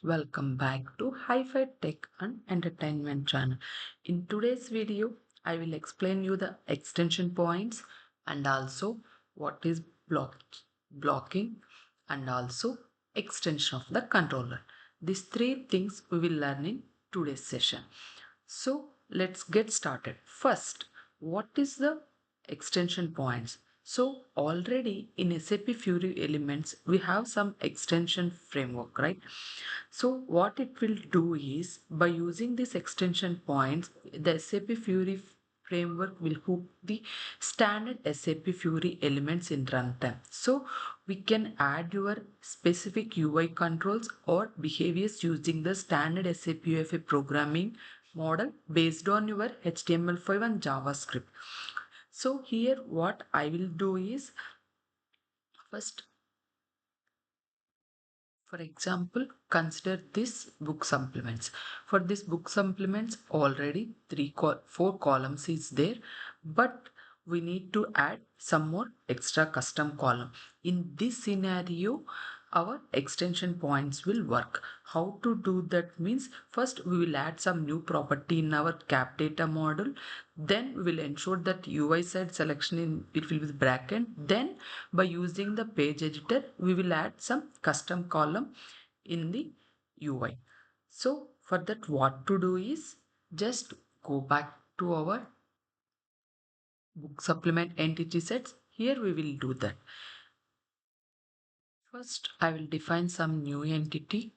Welcome back to Hi-Fi Tech and Entertainment channel. In today's video, I will explain you the extension points and also what is blocking and also extension of the controller. These three things we will learn in today's session. So let's get started. First, what is the extension points? So already in SAP Fiori elements, we have some extension framework, right? So what it will do is by using these extension points, the SAP Fiori framework will hook the standard SAP Fiori elements in runtime. So we can add your specific UI controls or behaviors using the standard SAP UFA programming model based on your HTML5 and JavaScript. So here what I will do is first, for example, consider this book supplements. For this book supplements, already four columns is there, but we need to add some more extra custom column. In this scenario, our extension points will work. How to do that means first we will add some new property in our cap data model. Then we will ensure that UI side selection in it will be the bracket. Then by using the page editor, we will add some custom column in the UI. So for that, what to do is just go back to our book supplement entity sets. Here we will do that. First, I will define some new entity.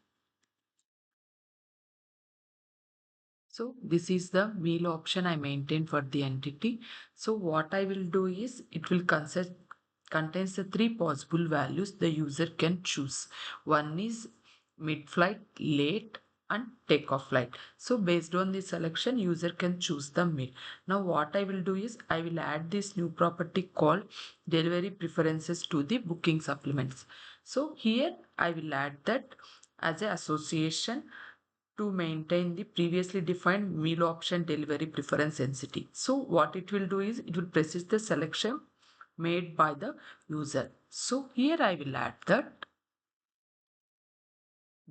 So this is the meal option I maintain for the entity. So what I will do is it will contains the three possible values the user can choose. One is mid-flight, late, and takeoff flight. So based on the selection, user can choose the mid. Now what I will do is I will add this new property called delivery preferences to the booking supplements. So here I will add that as an association to maintain the previously defined meal option delivery preference entity. So what it will do is it will persist the selection made by the user. So here I will add that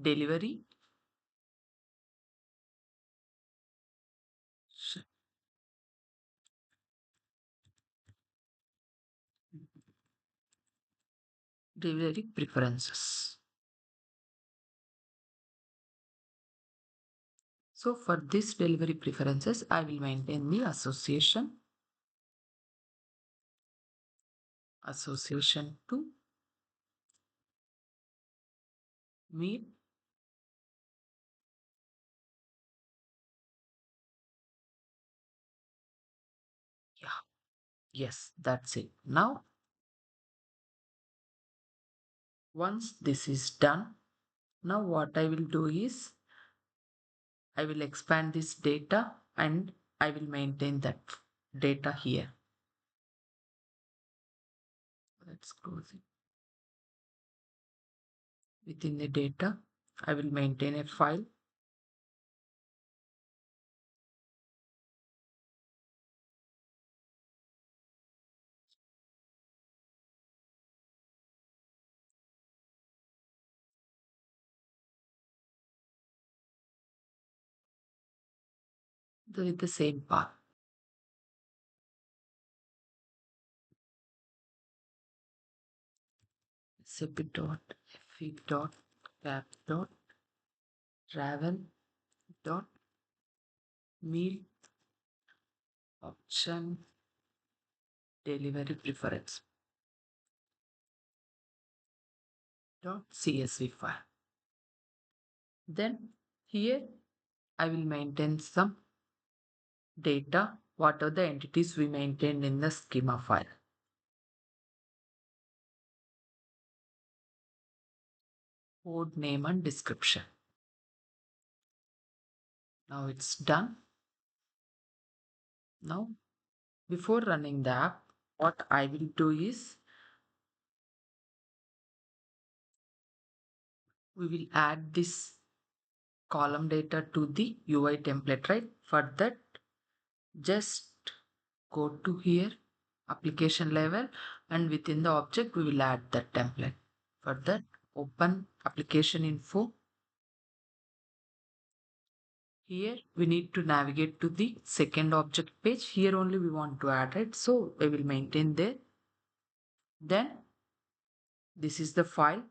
delivery delivery preferences. So for this delivery preferences, I will maintain the association to meal. Yeah, yes, that's it. Now, once this is done, now what I will do is I will expand this data and I will maintain that data here. Let's close it. Within the data, I will maintain a file with the same path. SAP dot fe dot cap dot travel dot meal option delivery preference dot CSV file. Then here I will maintain some data, what are the entities we maintained in the schema file. Code name and description. Now it's done. Now before running the app, what I will do is we will add this column data to the UI template, right? For that, just go to here, application level, and within the object, we will add that template. For that, open application info, Here we need to navigate to the second object page. Here only we want to add it. So we will maintain there. Then this is the file.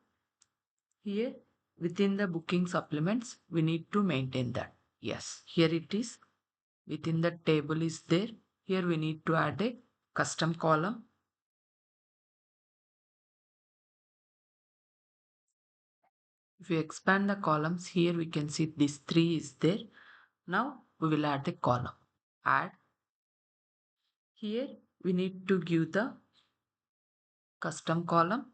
Here within the booking supplements, we need to maintain that. Yes, here it is. Within the table is there. Here we need to add a custom column. If we expand the columns, here we can see this 3 is there. Now we will add the column. Add. Here we need to give the custom column.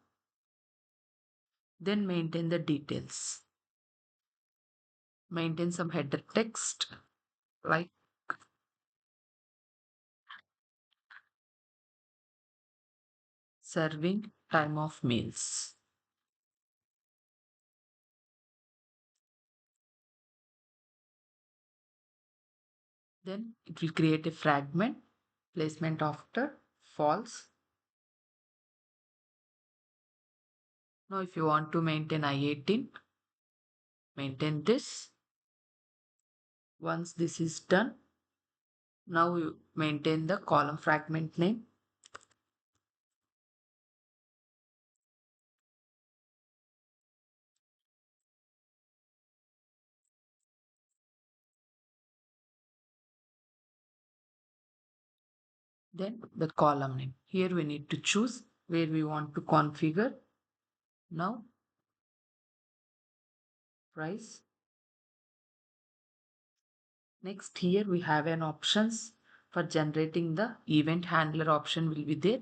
Then maintain the details. Maintain some header text like serving time of meals. Then it will create a fragment. Placement after false. Now if you want to maintain I18, maintain this. Once this is done, now you maintain the column fragment name. Then the column name. Here we need to choose where we want to configure. Now price. Next here we have an options for generating the event handler option will be there.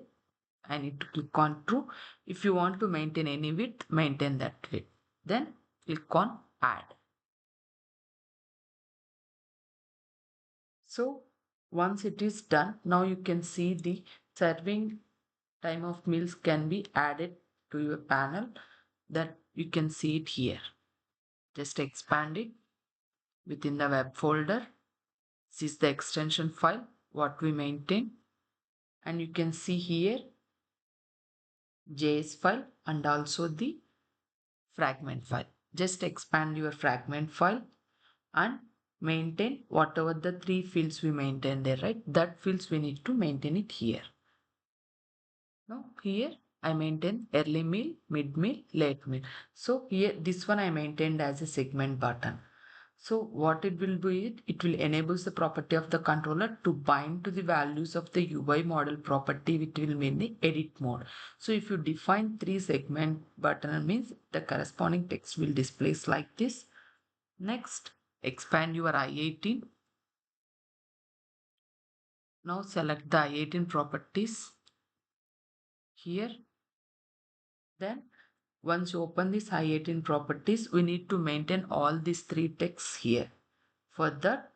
I need to click on true. If you want to maintain any width, maintain that width. Then click on add. So once it is done, now you can see the serving time of meals can be added to your panel that you can see it here. Just expand it within the web folder. This is the extension file what we maintain, and you can see here JS file and also the fragment file. Just expand your fragment file and maintain whatever the 3 fields we maintain there, right? That fields we need to maintain it here. Now here I maintain early meal, mid meal, late meal. So here this one I maintained as a segment button. So what it will be, it will enable the property of the controller to bind to the values of the UI model property, which will mean the edit mode. So if you define 3 segment button means the corresponding text will displays like this. Next, expand your I18. Now select the I18 properties here. Then once you open this I18 properties, we need to maintain all these 3 texts here. For that,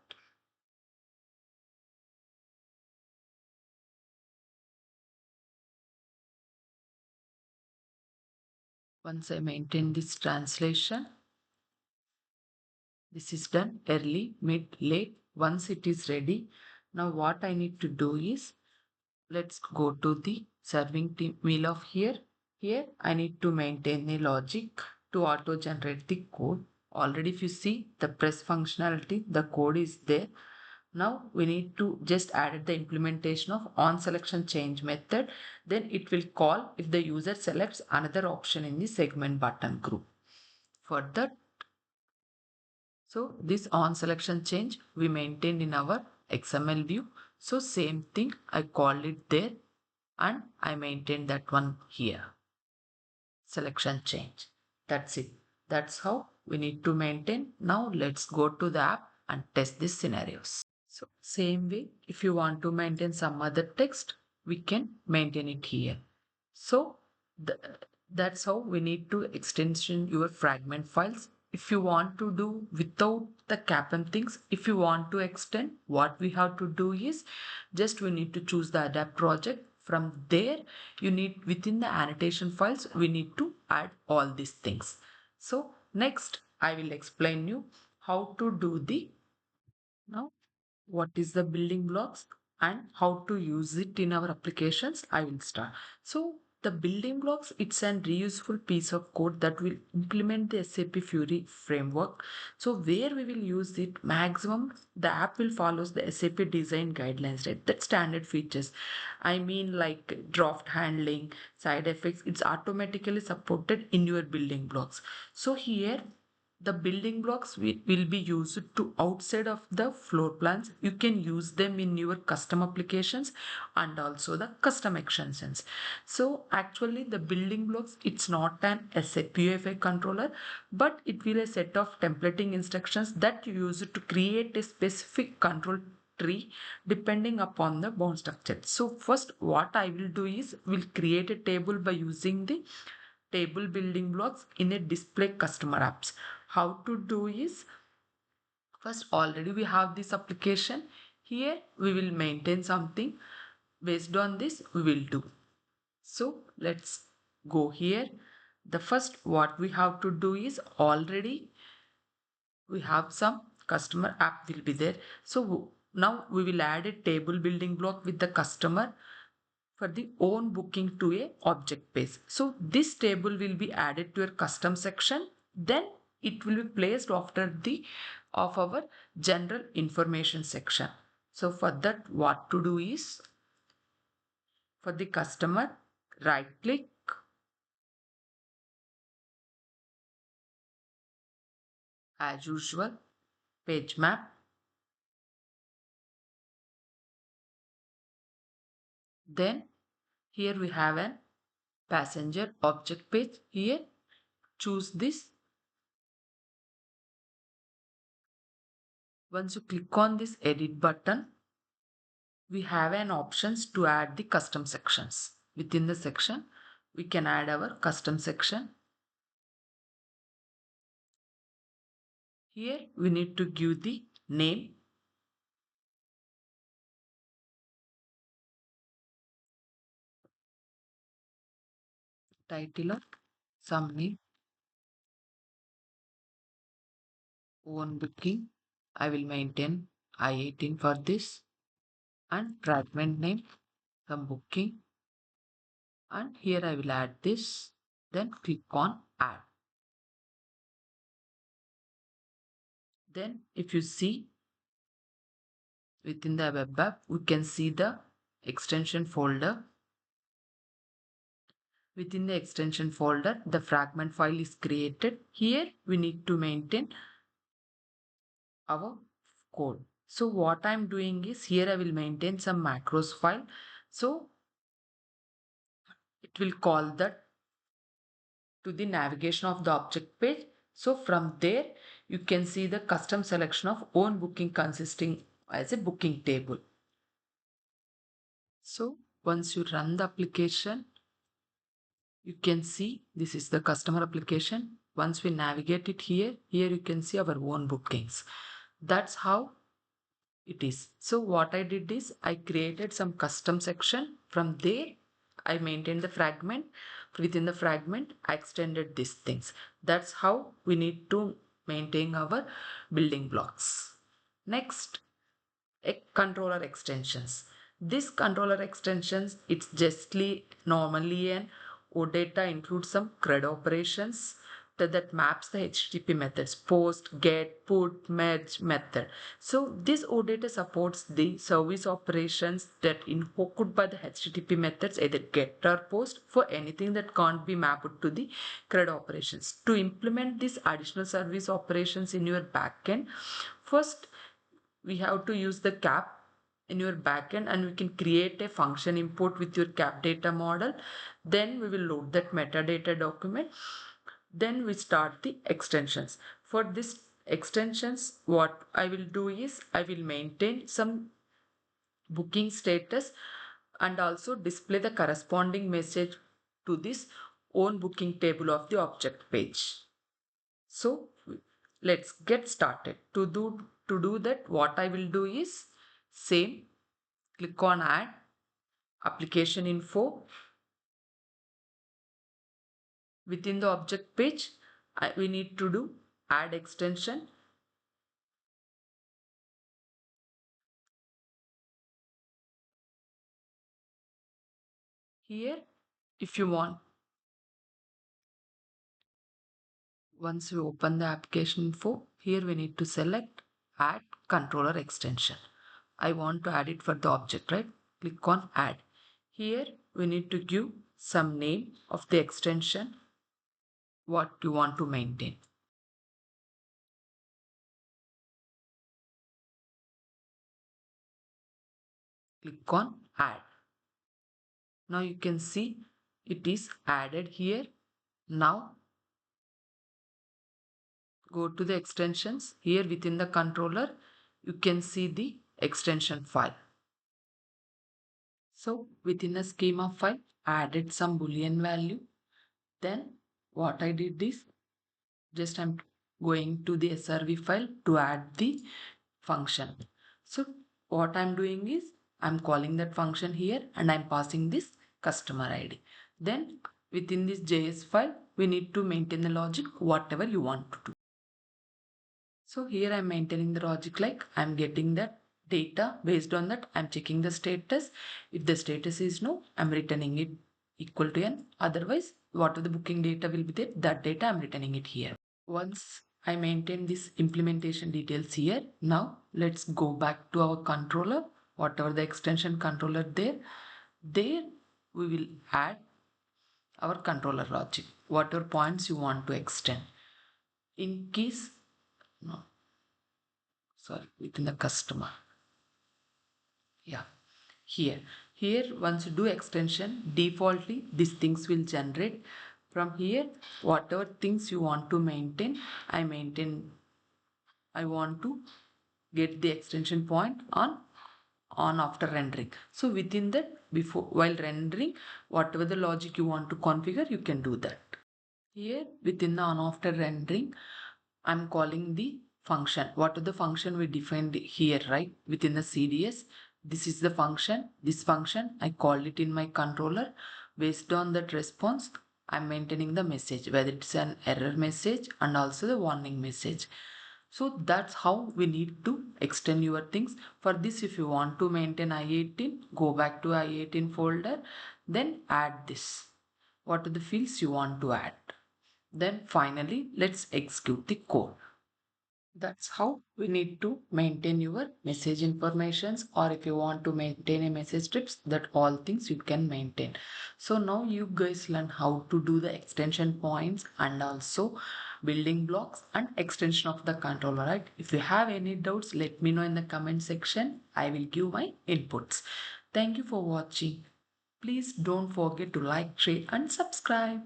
once I maintain this translation, this is done early, mid, late. Once it is ready, now what I need to do is, let's go to the serving meal of here. Here I need to maintain a logic to auto generate the code. Already if you see the press functionality, the code is there. Now we need to just add the implementation of on selection change method. Then it will call if the user selects another option in the segment button group. For that, so this on selection change we maintained in our XML view. So same thing I called it there and I maintained that one here. Selection change. That's it. That's how we need to maintain. Now let's go to the app and test these scenarios. So same way, if you want to maintain some other text, we can maintain it here. So that's how we need to extension your fragment files. If you want to do without the CAPM things, if you want to extend, what we have to do is just we need to choose the adapt project. From there, you need within the annotation files, we need to add all these things. So next, I will explain you how to do the now what is the building blocks and how to use it in our applications. I will start. So The building blocks, it's an reusable piece of code that will implement the SAP Fiori framework. So where we will use it maximum, the app will follows the SAP design guidelines, right? That standard features. I mean like draft handling, side effects, it's automatically supported in your building blocks. So here the building blocks will be used to outside of the floor plans. You can use them in your custom applications and also the custom extensions. So actually the building blocks, it's not an SAP UFI controller, but it will a set of templating instructions that you use to create a specific control tree depending upon the bone structure. So first what I will do is will create a table by using the table building blocks in a display customer apps. How to do is, first already we have this application. Here we will maintain something. Based on this we will do. So let's go here. The first what we have to do is, already we have some customer app will be there. So now we will add a table building block with the customer for the own booking to a object page. So this table will be added to your custom section. Then it will be placed after the of our general information section. So for that what to do is, for the customer, right click, as usual, page map. Then here we have an passenger object page. Here choose this. Once you click on this edit button, we have an options to add the custom sections. Within the section we can add our custom section. Here we need to give the name, title of some name, own booking. I will maintain I-18 for this, and fragment name, some booking, and here I will add this. Then click on add. Then if you see within the web app, we can see the extension folder. Within the extension folder, the fragment file is created. Here we need to maintain our code. So what I'm doing is, here I will maintain some macros file. So it will call that to the navigation of the object page. So from there you can see the custom selection of own booking consisting as a booking table. So once you run the application, you can see this is the customer application. Once we navigate it here, you can see our own bookings. That's how it is. So what I did is, I created some custom section. From there I maintained the fragment. Within the fragment I extended these things. That's how we need to maintain our building blocks. Next, controller extensions. This controller extensions, it's justly normally an OData includes some CRUD operations that maps the HTTP methods, post, get, put, merge method. So this OData supports the service operations that invoked by the HTTP methods, either get or post, for anything that can't be mapped to the CRUD operations. To implement these additional service operations in your backend, first we have to use the cap in your backend, and we can create a function import with your cap data model. Then we will load that metadata document. Then we start the extensions. For this extensions, what I will do is, I will maintain some booking status and also display the corresponding message to this own booking table of the object page. So let's get started. To do that, what I will do is, same, click on add, application info. Within the object page, we need to do add extension. Here If you want, once we open the application info, here we need to select add controller extension. I want to add it for the object, right? Click on add. Here we need to give some name of the extension, what you want to maintain. Click on add. Now you can see it is added here. Now go to the extensions. Here within the controller, you can see the extension file. So within the schema file, I added some boolean value. Then what I did is just I'm going to the SRV file to add the function. So what I'm doing is I'm calling that function here and I'm passing this customer ID. Then within this JS file, we need to maintain the logic, whatever you want to do. So here I'm maintaining the logic like I'm getting that data. Based on that, I'm checking the status. If the status is no, I'm returning it equal to n. Otherwise, whatever the booking data will be there, that data I'm returning it here. Once I maintain this implementation details here, now let's go back to our controller, whatever the extension controller there we will add our controller logic, whatever points you want to extend. In case, no, sorry, within the customer. Yeah, here once you do extension, defaultly these things will generate. From here, whatever things you want to maintain, I want to get the extension point on after rendering. So within that, before while rendering, whatever the logic you want to configure, you can do that. Here within the on after rendering, I'm calling the function. What are the function we defined here, right? Within the CDS, this is the function. This function, I called it in my controller. Based on that response, I'm maintaining the message, whether it's an error message and also the warning message. So that's how we need to extend your things. For this, if you want to maintain I18, go back to I18 folder, then add this. What are the fields you want to add? Then finally, let's execute the code. That's how we need to maintain your message informations, or if you want to maintain a message strips, that all things you can maintain. So now you guys learn how to do the extension points and also building blocks and extension of the controller, right? If you have any doubts, let me know in the comment section. I will give my inputs. Thank you for watching. Please don't forget to like, share and subscribe.